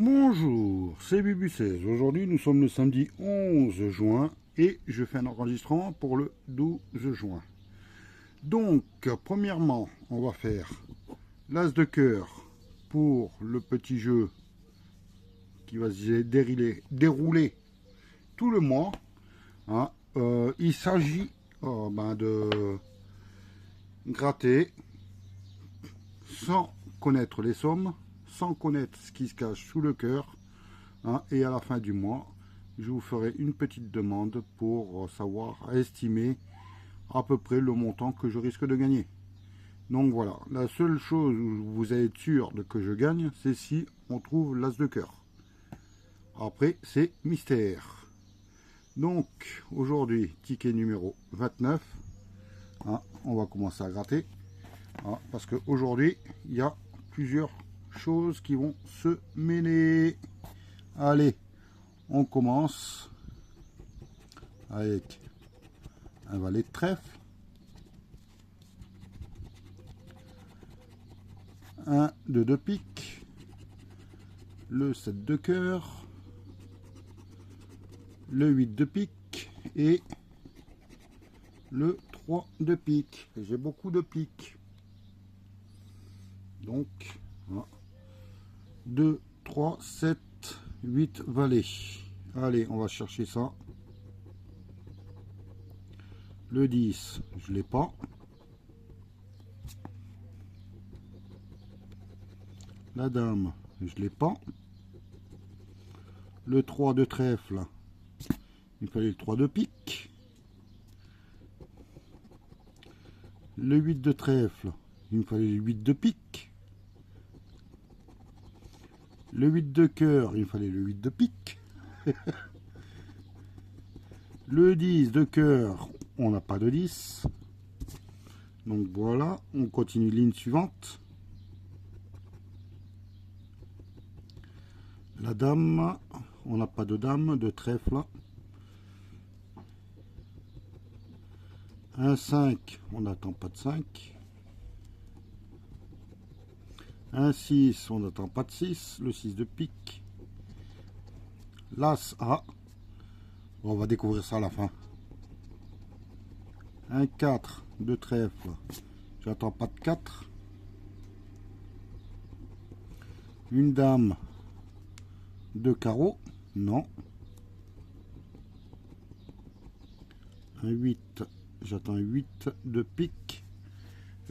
Bonjour, c'est Bibu16. Aujourd'hui, nous sommes le samedi 11 juin et je fais un enregistrement pour le 12 juin. Donc, premièrement, on va faire l'as de cœur pour le petit jeu qui va se dérouler tout le mois. Hein. Il s'agit de gratter sans connaître les sommes, sans connaître ce qui se cache sous le cœur. Hein, et à la fin du mois, je vous ferai une petite demande pour savoir estimer à peu près le montant que je risque de gagner. Donc voilà, la seule chose où vous allez être sûr de que je gagne, c'est si on trouve l'as de cœur. Après, c'est mystère. Donc, aujourd'hui, ticket numéro 29. Hein, on va commencer à gratter. Hein, parce qu'aujourd'hui, il y a plusieurs choses qui vont se mêler. Allez, on commence avec un valet de trèfle, un de deux piques, le 7 de cœur, le 8 de pique et le 3 de pique. J'ai beaucoup de piques. Donc, 2, 3, 7, 8 valets. Allez, on va chercher ça. Le 10, je l'ai pas. La dame, je l'ai pas. Le 3 de trèfle, il fallait le 3 de pique. Le 8 de trèfle, il me fallait le 8 de pique. Le 8 de cœur, il me fallait le 8 de pique. Le 10 de cœur, on n'a pas de 10. Donc voilà, on continue ligne suivante. La dame, on n'a pas de dame, de trèfle. Un 5, on n'attend pas de 5. Un 6, on n'attend pas de 6. Le 6 de pique. L'As A. On va découvrir ça à la fin. Un 4 de trèfle. J'attends pas de 4. Une dame de carreau. Non. Un 8. J'attends 8 de pique.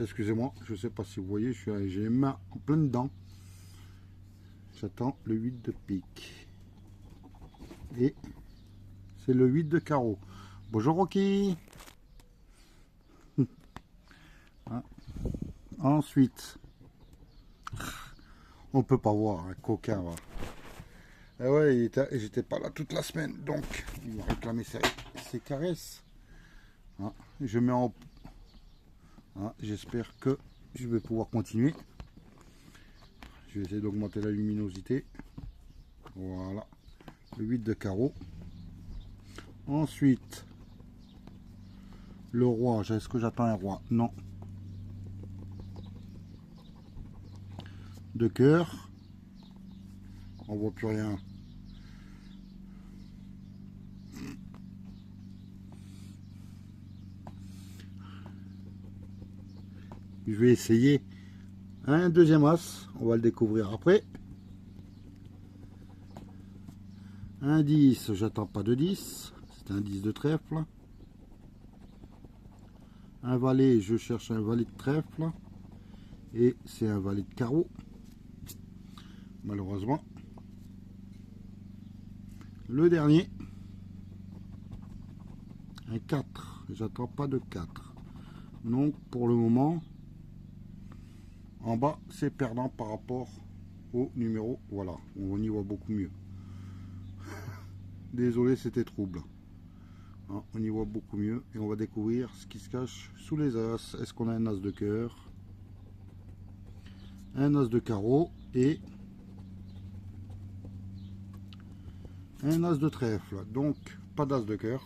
Excusez-moi, je ne sais pas si vous voyez, j'ai les mains en plein dedans. J'attends le 8 de pique. Et c'est le 8 de carreau. Bonjour Rocky. Hein. Ensuite, on peut pas voir un coquin. Va. Et ouais, j'étais pas là toute la semaine, donc il m'a réclamé ses caresses. Hein. Je mets en... Hein, j'espère que je vais pouvoir continuer. Je vais essayer d'augmenter la luminosité. Voilà. Le 8 de carreau. Ensuite, le roi. Est-ce que j'attends un roi? Non. De cœur. On voit plus rien. Je vais essayer un deuxième as. On va le découvrir après. Un 10. J'attends pas de 10. C'est un 10 de trèfle. Un valet. Je cherche un valet de trèfle. Et c'est un valet de carreau. Malheureusement. Le dernier. Un 4. J'attends pas de 4. Donc pour le moment, en bas, c'est perdant par rapport au numéro. Voilà, on y voit beaucoup mieux. Désolé, c'était trouble. Hein, on y voit beaucoup mieux et on va découvrir ce qui se cache sous les as. Est-ce qu'on a un as de cœur, un as de carreau et un as de trèfle? Donc, pas d'as de cœur.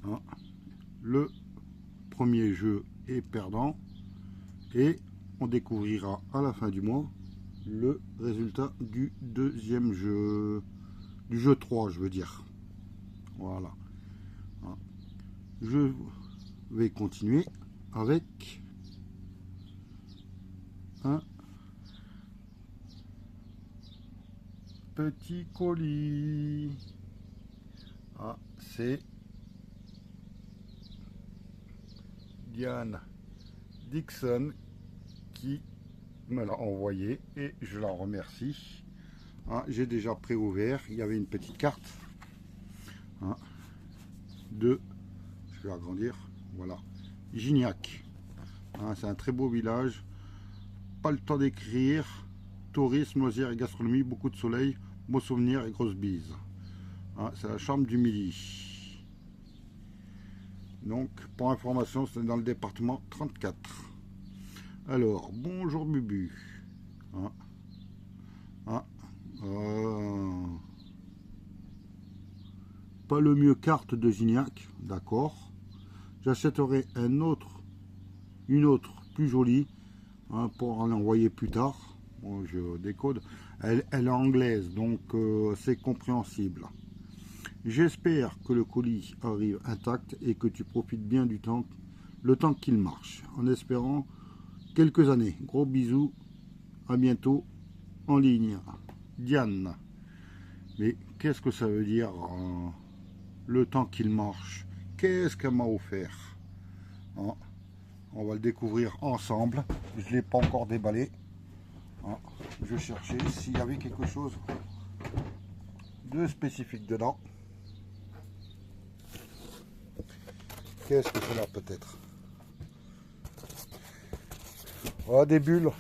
Hein, le premier jeu est perdant et on découvrira à la fin du mois le résultat du deuxième jeu, du jeu 3 je veux dire. Voilà. Je vais continuer avec un petit colis. Ah, c'est Diane Dixon qui me l'a envoyé et je la remercie. Ah, j'ai déjà préouvert, il y avait une petite carte de, je vais agrandir, voilà, Gignac. C'est un très beau village, pas le temps d'écrire, tourisme, loisirs et gastronomie, beaucoup de soleil, beaux souvenirs et grosses bises. C'est la chambre du Midi. Donc, pour information, c'est dans le département 34. Alors, bonjour Bubu. Pas le mieux carte de Gignac, d'accord. J'achèterai une autre plus jolie pour en envoyer plus tard. Bon, je décode. Elle est anglaise, donc c'est compréhensible. J'espère que le colis arrive intact et que tu profites bien du temps, le temps qu'il marche, en espérant quelques années. Gros bisous, à bientôt en ligne. Diane. Mais qu'est-ce que ça veut dire le temps qu'il marche? Qu'est-ce qu'elle m'a offert? On va le découvrir ensemble. Je ne l'ai pas encore déballé. Je cherchais s'il y avait quelque chose de spécifique dedans. Qu'est-ce que c'est là peut-être? Oh, des bulles.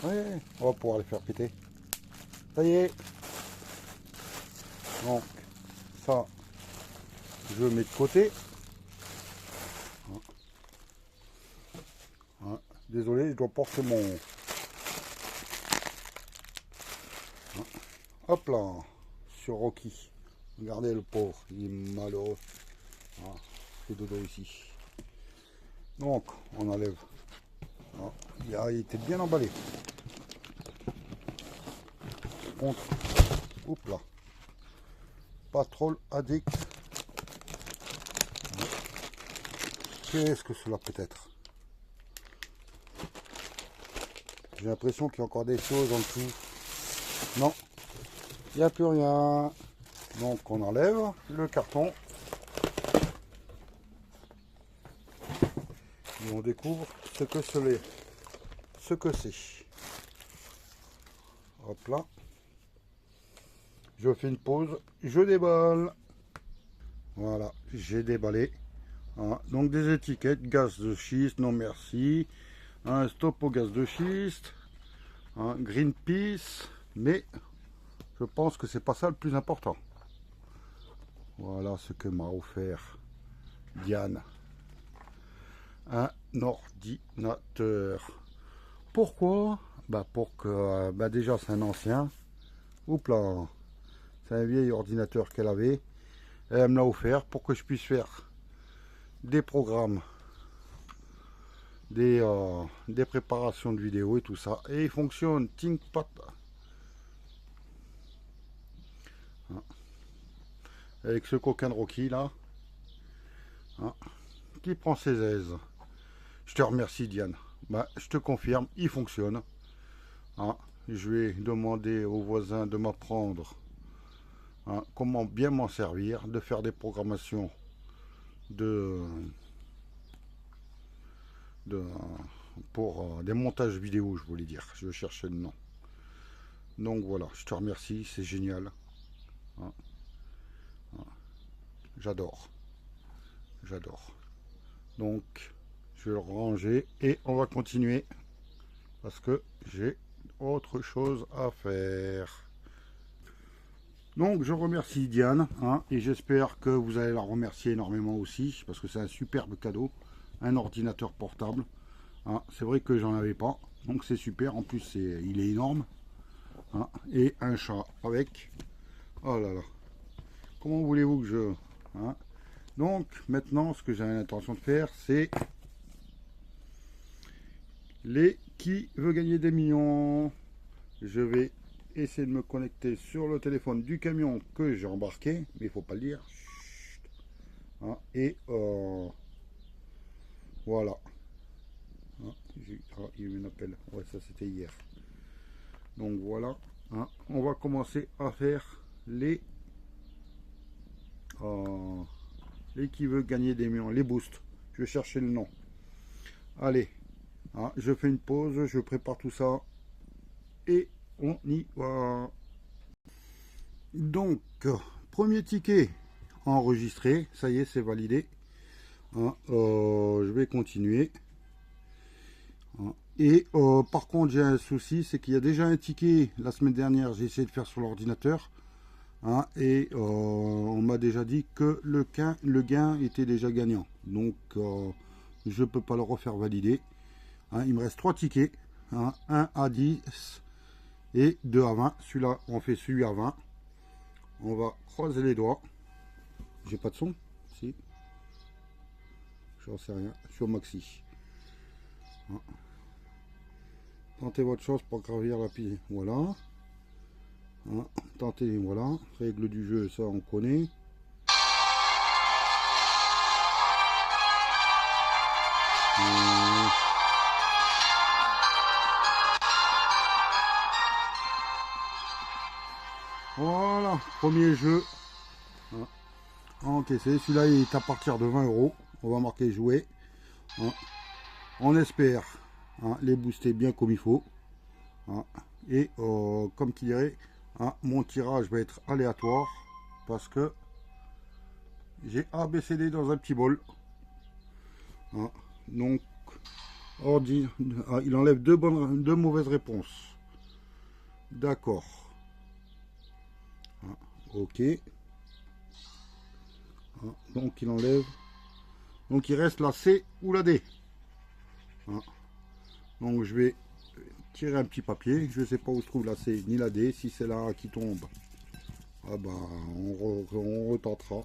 Ouais, on va pouvoir les faire péter. Ça y est. Donc, ça, je mets de côté. Désolé, je dois porter mon... Hop là, sur Rocky. Regardez le pauvre, il est malheureux. C'est dodo ici. Donc, on enlève. Il était bien emballé. Contre. Oups là. Patrol addict. Qu'est-ce que cela peut être? J'ai l'impression qu'il y a encore des choses en dessous. Non, il n'y a plus rien. Donc on enlève le carton. Et on découvre ce que c'est. Hop là. Je fais une pause, je déballe. Voilà, j'ai déballé. Donc des étiquettes, gaz de schiste, non merci. Un stop au gaz de schiste. Greenpeace. Mais je pense que c'est pas ça le plus important. Voilà ce que m'a offert Diane. Un ordinateur. Pourquoi? Pour que déjà c'est un ancien. Oups là. C'est un vieil ordinateur qu'elle avait. Elle me l'a offert pour que je puisse faire des programmes, des préparations de vidéos et tout ça. Et il fonctionne. ThinkPad. Avec ce coquin de Rocky là. Qui prend ses aises. Je te remercie Diane. Je te confirme, il fonctionne. Je vais demander aux voisins de m'apprendre comment bien m'en servir, de faire des programmations pour des montages vidéo, je voulais dire. Je cherchais le nom. Donc voilà, je te remercie, c'est génial. J'adore. J'adore. Donc, je vais le ranger et on va continuer parce que j'ai autre chose à faire. Donc, je remercie Diane et j'espère que vous allez la remercier énormément aussi parce que c'est un superbe cadeau, un ordinateur portable. C'est vrai que j'en avais pas, donc c'est super. En plus, il est énorme et un chat avec. Oh là là, comment voulez-vous que je... Donc maintenant ce que j'ai l'intention de faire c'est les qui veut gagner des millions. Je vais essayer de me connecter sur le téléphone du camion que j'ai embarqué, mais il faut pas le dire. Chut. Hein, et voilà. Hein, il y a eu un appel. Ouais, ça c'était hier. Donc voilà. Hein, on va commencer à faire qui veut gagner des millions, les boosts. Je vais chercher le nom. Allez, hein, je fais une pause, je prépare tout ça et on y va. Donc, premier ticket enregistré, ça y est, c'est validé. Hein, je vais continuer. Hein, et par contre, j'ai un souci, c'est qu'il y a déjà un ticket la semaine dernière, j'ai essayé de faire sur l'ordinateur. Hein, et on m'a déjà dit que le gain était déjà gagnant. Donc, je ne peux pas le refaire valider. Hein, il me reste 3 tickets. Hein, 1 à 10 et 2 à 20. Celui-là, on fait celui à 20. On va croiser les doigts. J'ai pas de son? Si. J'en sais rien. Je suis au maxi. Hein. Tentez votre chance pour gravir la piste. Voilà. Hein. Tentez, voilà. Règle du jeu, ça on connaît. Voilà, premier jeu. Hein. Encaissé. Celui-là est à partir de 20 €. On va marquer jouer. Hein. On espère, hein, les booster bien comme il faut. Hein. Et comme qu'il dirait, hein, mon tirage va être aléatoire parce que j'ai ABCD dans un petit bol. Hein. Donc, il enlève deux mauvaises réponses. D'accord. Hein. Ok. Hein. Donc il enlève. Donc il reste la C ou la D. Hein. Donc je vais tirer un petit papier. Je ne sais pas où se trouve la C ni la D. Si c'est là qui tombe, ah bah, on retentera.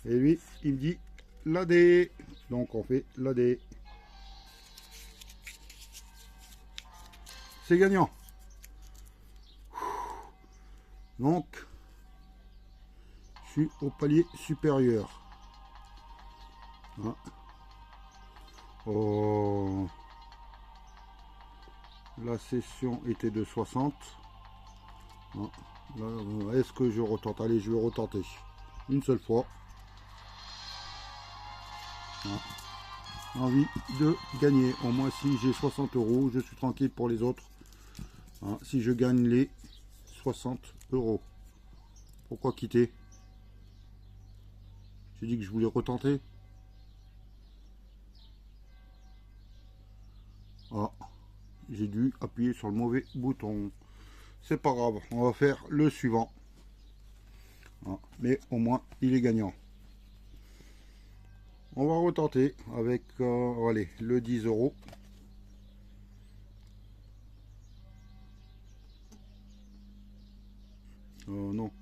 Et lui, il me dit la D. Donc on fait la D. C'est gagnant. Donc, je suis au palier supérieur. Hein. Oh. La session était de 60. Hein. Est-ce que je retente? Allez, je vais retenter. Une seule fois. Hein. Envie de gagner. Au moins, si j'ai 60 €, je suis tranquille pour les autres. Hein. Si je gagne les 60 €. Pourquoi quitter? J'ai dit que je voulais retenter. Ah, j'ai dû appuyer sur le mauvais bouton. C'est pas grave, on va faire le suivant. Ah, mais au moins, il est gagnant. On va retenter avec allez, le 10 €. Non.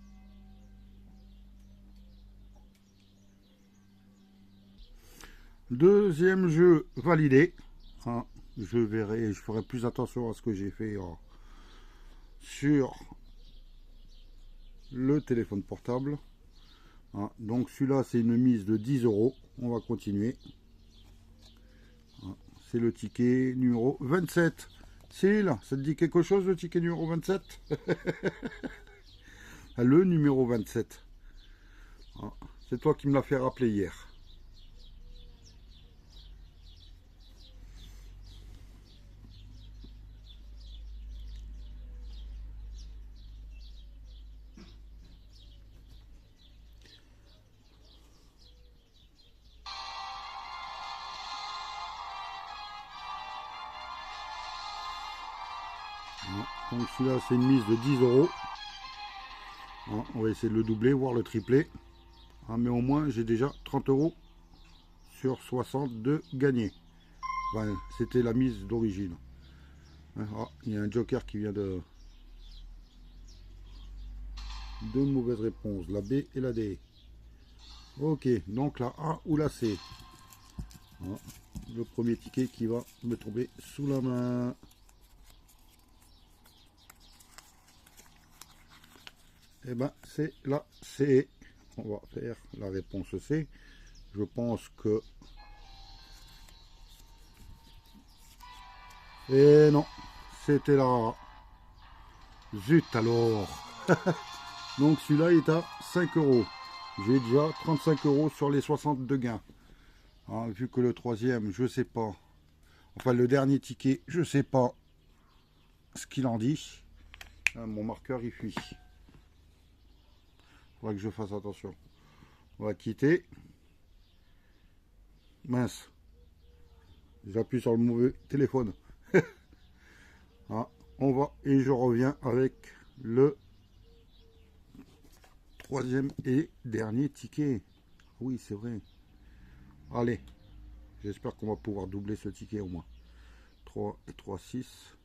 Deuxième jeu validé. Hein, je verrai, je ferai plus attention à ce que j'ai fait sur le téléphone portable. Hein, donc celui-là, c'est une mise de 10 €. On va continuer. Hein, c'est le ticket numéro 27. Cyril, ça te dit quelque chose le ticket numéro 27? Le numéro 27. Hein, c'est toi qui me l'as fait rappeler hier. Donc celui-là, c'est une mise de 10 €. Hein, on va essayer de le doubler, voire le tripler. Hein, mais au moins, j'ai déjà 30 € sur 60 de gagné. Enfin, c'était la mise d'origine. Hein, ah, il y a un joker qui vient de... Deux mauvaises réponses, la B et la D. Ok, donc la A ou la C. Voilà. Le premier ticket qui va me tomber sous la main. Et ben c'est la C. On va faire la réponse C. Je pense que... Et non, c'était la... Zut alors. Donc celui-là est à 5 euros. J'ai déjà 35 euros sur les 62 gains. Hein, vu que le troisième, je sais pas. Enfin, le dernier ticket, je sais pas ce qu'il en dit. Hein, mon marqueur, il fuit. Faudra que je fasse attention. On va quitter. Mince. J'appuie sur le mauvais téléphone. Ah, on va et je reviens avec le troisième et dernier ticket. Oui, c'est vrai. Allez. J'espère qu'on va pouvoir doubler ce ticket au moins. 3 et 3, 6.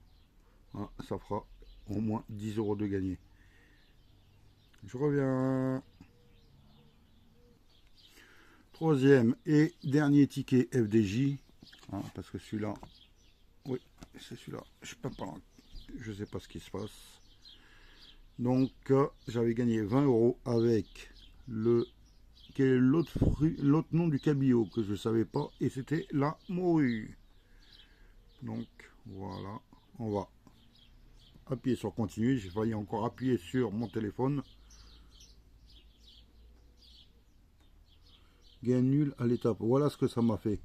Ah, ça fera au moins 10 euros de gagné. Je reviens. Troisième et dernier ticket FDJ. Hein, parce que celui-là, oui, c'est celui-là. Je sais pas ce qui se passe. Donc, j'avais gagné 20 euros avec le... Quel est l'autre nom du cabillaud que je ne savais pas. Et c'était la morue. Donc, voilà. On va appuyer sur continuer. J'ai failli encore appuyer sur mon téléphone. Gain nul à l'étape. Voilà ce que ça m'a fait.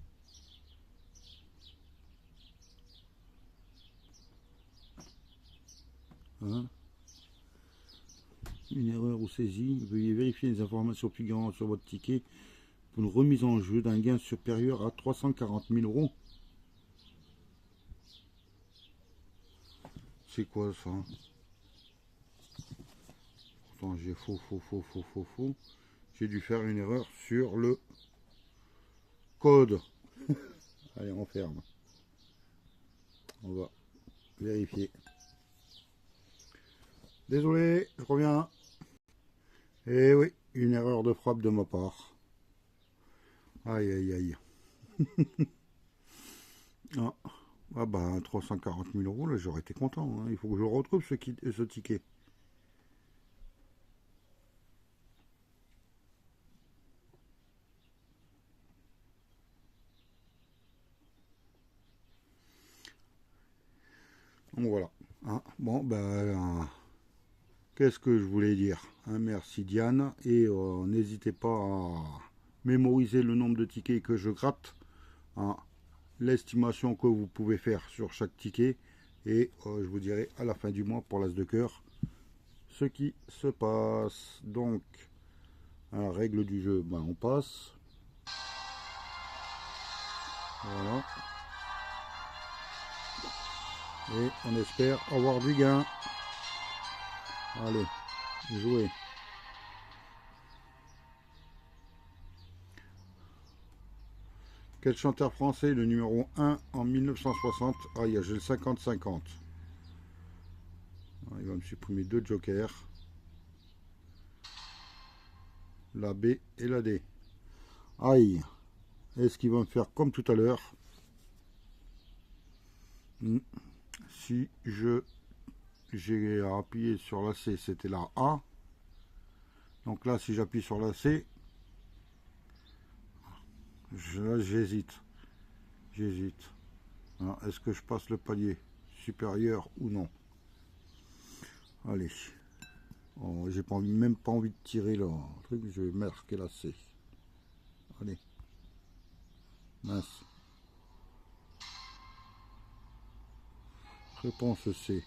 Hein? Une erreur ou saisie. Veuillez vérifier les informations figurant sur votre ticket pour une remise en jeu d'un gain supérieur à 340 000 euros. C'est quoi ça? Pourtant j'ai faux. J'ai dû faire une erreur sur le code. Allez, on ferme. On va vérifier. Désolé, je reviens. Eh oui, une erreur de frappe de ma part. Aïe, aïe, aïe. Ah bah 340 000 euros, là j'aurais été content. Hein. Il faut que je retrouve ce ticket. Donc voilà. Hein. Bon, ben, qu'est-ce que je voulais dire? Hein, merci Diane. Et n'hésitez pas à mémoriser le nombre de tickets que je gratte. Hein. L'estimation que vous pouvez faire sur chaque ticket. Et je vous dirai à la fin du mois pour l'as de cœur ce qui se passe. Donc, à la règle du jeu, ben, on passe. Voilà. Et on espère avoir du gain. Allez, jouer. Quel chanteur français le numéro 1 en 1960? Ah, il y a le 50-50. Il va me supprimer deux jokers. La B et la D. Aïe. Est-ce qu'il va me faire comme tout à l'heure? Si j'ai appuyé sur la C, c'était la A. Donc là, si j'appuie sur la C, j'hésite. Est-ce que je passe le palier supérieur ou non? Allez. Oh, j'ai même pas envie de tirer le truc, je vais marquer la C. Allez. Mince. Réponse C.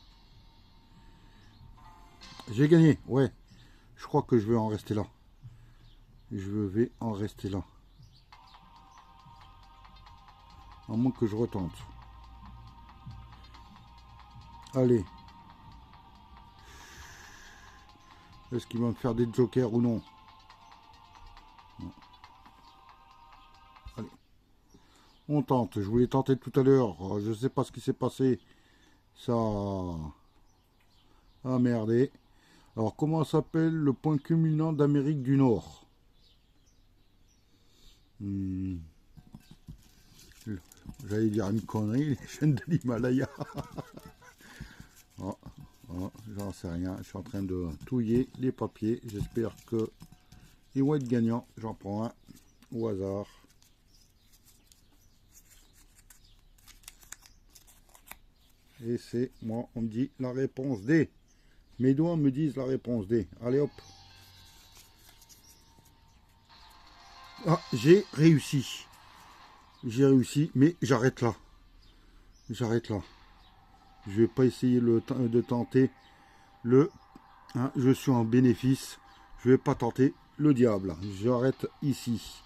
J'ai gagné, ouais. Je crois que je vais en rester là. Je vais en rester là. À moins que je retente. Allez. Est-ce qu'il va me faire des jokers ou non? Non. Allez. On tente. Je voulais tenter tout à l'heure. Je ne sais pas ce qui s'est passé. Ça a merdé. Alors, comment s'appelle le point culminant d'Amérique du Nord? J'allais dire une connerie, les chaînes de l'Himalaya. Oh, oh, j'en sais rien. Je suis en train de touiller les papiers. J'espère que ils vont être gagnants. J'en prends un au hasard. Et c'est moi, on me dit la réponse D. Mes doigts me disent la réponse D. Allez hop. Ah, j'ai réussi. J'ai réussi, mais j'arrête là. J'arrête là. Je vais pas essayer de tenter le... Hein, je suis en bénéfice. Je vais pas tenter le diable. J'arrête ici.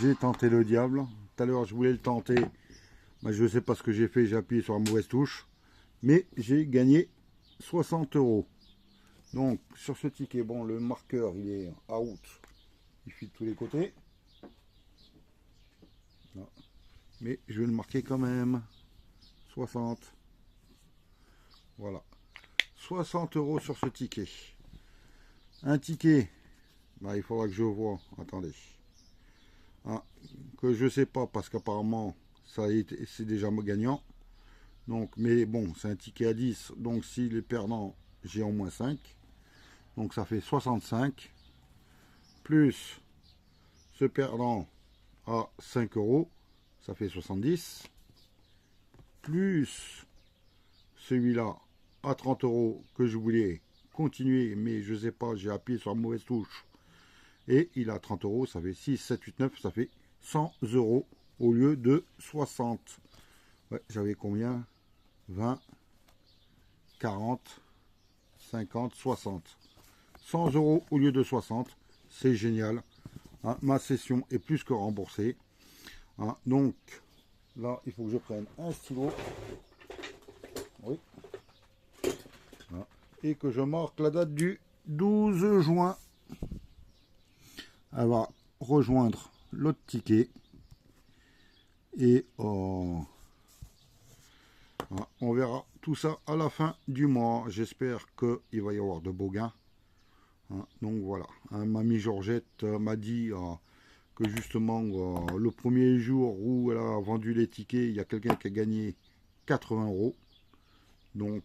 J'ai tenté le diable. Tout à l'heure, je voulais le tenter. Mais je ne sais pas ce que j'ai fait. J'ai appuyé sur la mauvaise touche. Mais j'ai gagné 60 €. Donc, sur ce ticket, bon, le marqueur, il est out. Il fuit de tous les côtés. Non. Mais je vais le marquer quand même. 60. Voilà. 60 € sur ce ticket. Un ticket. Bah, il faudra que je vois. Attendez. Ah, que je sais pas parce qu'apparemment ça c'est déjà gagnant. Donc, mais bon, c'est un ticket à 10. Donc, si les perdants, j'ai en moins 5. Donc, ça fait 65. Plus ce perdant à 5 €, ça fait 70. Plus celui-là à 30 € que je voulais continuer, mais je sais pas, j'ai appuyé sur la mauvaise touche. Et il a 30 €, ça fait 6, 7, 8, 9, ça fait 100 € au lieu de 60. Ouais, j'avais combien? 20, 40, 50, 60. 100 € au lieu de 60. C'est génial. Hein, ma session est plus que remboursée. Hein, donc, là, il faut que je prenne un stylo. Oui. Voilà. Et que je marque la date du 12 juin. Elle va rejoindre l'autre ticket. Et on verra tout ça à la fin du mois. J'espère qu'il va y avoir de beaux gains. Donc voilà. Mamie Georgette m'a dit que justement le premier jour où elle a vendu les tickets, il y a quelqu'un qui a gagné 80 €. Donc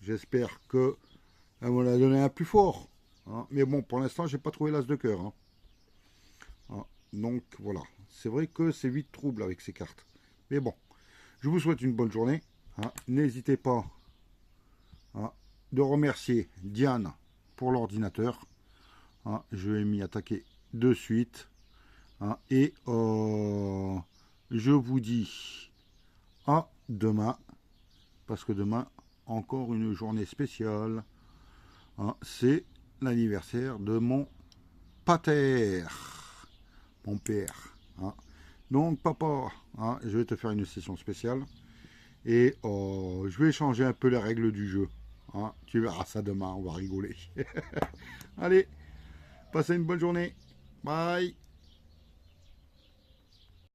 j'espère que elle me l'a donné un plus fort. Mais bon, pour l'instant, j'ai pas trouvé l'as de cœur. Donc voilà. C'est vrai que c'est vite trouble avec ces cartes. Mais bon, je vous souhaite une bonne journée. N'hésitez pas de remercier Diane pour l'ordinateur. Je vais m'y attaquer de suite. Et je vous dis à demain. Parce que demain, encore une journée spéciale. C'est l'anniversaire de mon pater. Mon père. Donc papa, je vais te faire une session spéciale. Et je vais changer un peu les règles du jeu. Tu verras ça demain, on va rigoler. Allez, passez une bonne journée. Bye.